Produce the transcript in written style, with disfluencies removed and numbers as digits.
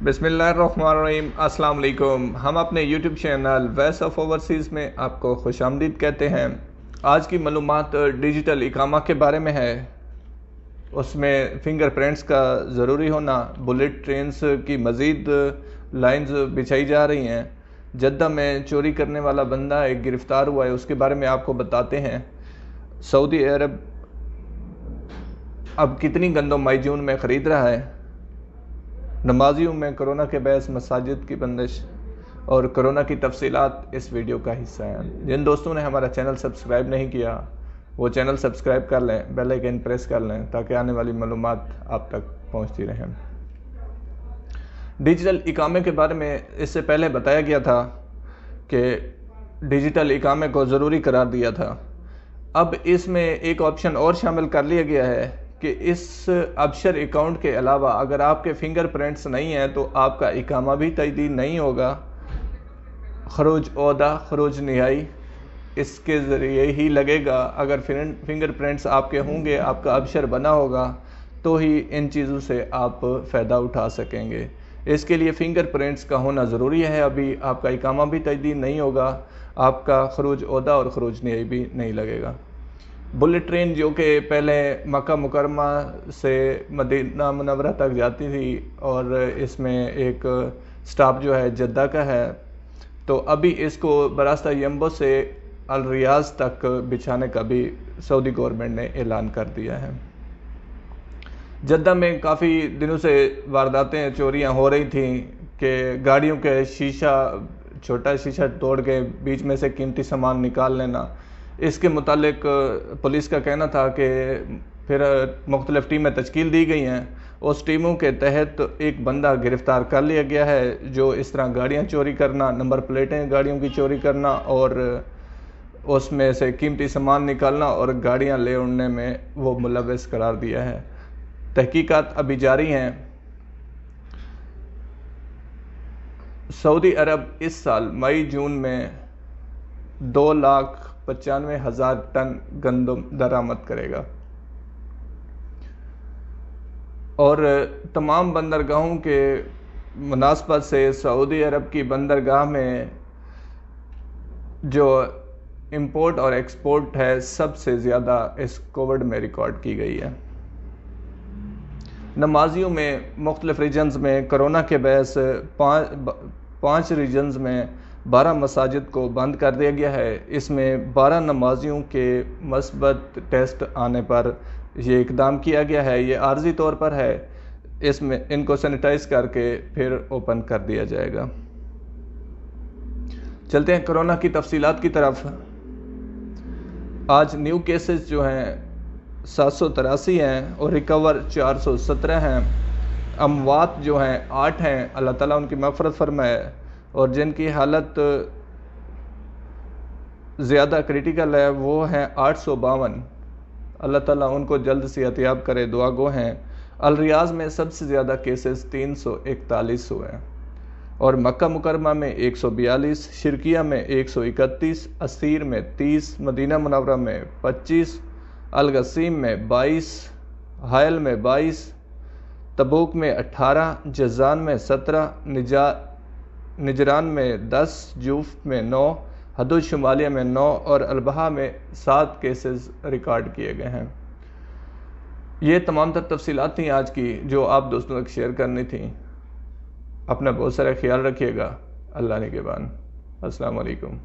बिस्मिल्लाहिर्रहमानिर्रहीम। अस्सलाम वालेकुम। हम अपने YouTube channel voice of overseas में आपको खुशामदीद कहते हैं। आज की मालूमात डिजिटल इकामा के बारे में है। उसमें फिंगर प्रिंट्स का ज़रूरी होना, बुलेट ट्रेन्स की मज़ीद लाइंस बिछाई जा रही हैं। जद्दा में चोरी करने वाला बंदा एक गिरफ़्तार हुआ है, उसके बारे में आपको बताते हैं। सऊदी अरब अब कितनी गंदम मई जून में ख़रीद रहा है। नमाजियों में कोरोना के बायस मसाजिद की बंदिश और कोरोना की तफसीलात इस वीडियो का हिस्सा हैं। जिन दोस्तों ने हमारा चैनल सब्सक्राइब नहीं किया वो चैनल सब्सक्राइब कर लें, बेल आइकन प्रेस कर लें ताकि आने वाली मालूमात आप तक पहुंचती रहें। डिजिटल इकामे के बारे में इससे पहले बताया गया था कि डिजिटल इकामे को ज़रूरी करार दिया था। अब इसमें एक ऑप्शन और शामिल कर लिया गया है कि इस अबशर अकाउंट के अलावा अगर आपके फिंगर प्रिंट्स नहीं हैं तो आपका इकामा भी तजदीद नहीं होगा। खरोज ओहदा, खरोज निहाई इसके ज़रिए ही लगेगा। अगर फिंगर प्रिंट्स आपके होंगे, आपका अबशर बना होगा तो ही इन चीज़ों से आप फ़ायदा उठा सकेंगे। इसके लिए फ़िंगर प्रिंट्स का होना ज़रूरी है। अभी आपका इकामा भी तजदीद नहीं होगा, आपका खरोज ओहदा और खरोज निहाई भी नहीं लगेगा। बुलेट ट्रेन जो कि पहले मक्का मुकरमा से मदीना मुनव्वरा तक जाती थी और इसमें एक स्टॉप जो है जद्दा का है, तो अभी इसको बरास्ता यम्बो से अल रियाज तक बिछाने का भी सऊदी गवर्नमेंट ने ऐलान कर दिया है। जद्दा में काफ़ी दिनों से वारदातें, चोरियां हो रही थी कि गाड़ियों के छोटा शीशा तोड़ के बीच में से कीमती सामान निकाल लेना। इसके मुतालिक पुलिस का कहना था कि फिर मुख्तलिफ टीमें तश्कील दी गई हैं। उस टीमों के तहत एक बंदा गिरफ़्तार कर लिया गया है जो इस तरह गाड़ियां चोरी करना, नंबर प्लेटें गाड़ियों की चोरी करना और उसमें से कीमती सामान निकालना और गाड़ियां ले उड़ने में वो मुलव्वस करार दिया है। तहकीकात अभी जारी हैं। सऊदी अरब इस साल मई जून में 2,95,000 टन गंदम दरामद करेगा और तमाम बंदरगाहों के मुनासबत से सऊदी अरब की बंदरगाह में जो इंपोर्ट और एक्सपोर्ट है सबसे ज़्यादा इस कोविड में रिकॉर्ड की गई है। नमाजियों में मुख्तलिफ रीजन्स में कोरोना के बायस 5 रीजन्स में 12 मसाजिद को बंद कर दिया गया है। इसमें 12 नमाजियों के मस्बत टेस्ट आने पर ये इकदाम किया गया है। ये आर्जी तौर पर है। इसमें इनको सैनिटाइज करके फिर ओपन कर दिया जाएगा। चलते हैं कोरोना की तफसीलात की तरफ। आज न्यू केसेस जो हैं 783 हैं और रिकवर 417 हैं। अमवात जो हैं 8 हैं, अल्लाह ताला उनकी मग़फ़िरत फरमाए। और जिनकी हालत ज़्यादा क्रिटिकल है वो हैं 852। अल्लाह ताला उनको जल्द से एहतियाब करे, दुआ गो हैं। अल रियाज में सबसे ज़्यादा केसेस 341 हुए हैं और मक्का मुकरमा में 142, शिरकिया में 131, असीर में 30, मदीना मुनव्वरा में 25, अल-गसीम में 22, हायल में 22, तबूक में 18, जज़ान में 17, निजरान में 10, जूफ में 9, हदुद शुमालिया में 9 और अलबहा में 7 केसेस रिकॉर्ड किए गए हैं। ये तमाम तफसीलात थी आज की जो आप दोस्तों तक शेयर करनी थी। अपना बहुत सारा ख्याल रखिएगा। अल्लाह निगहबान। अस्सलाम वालेकुम।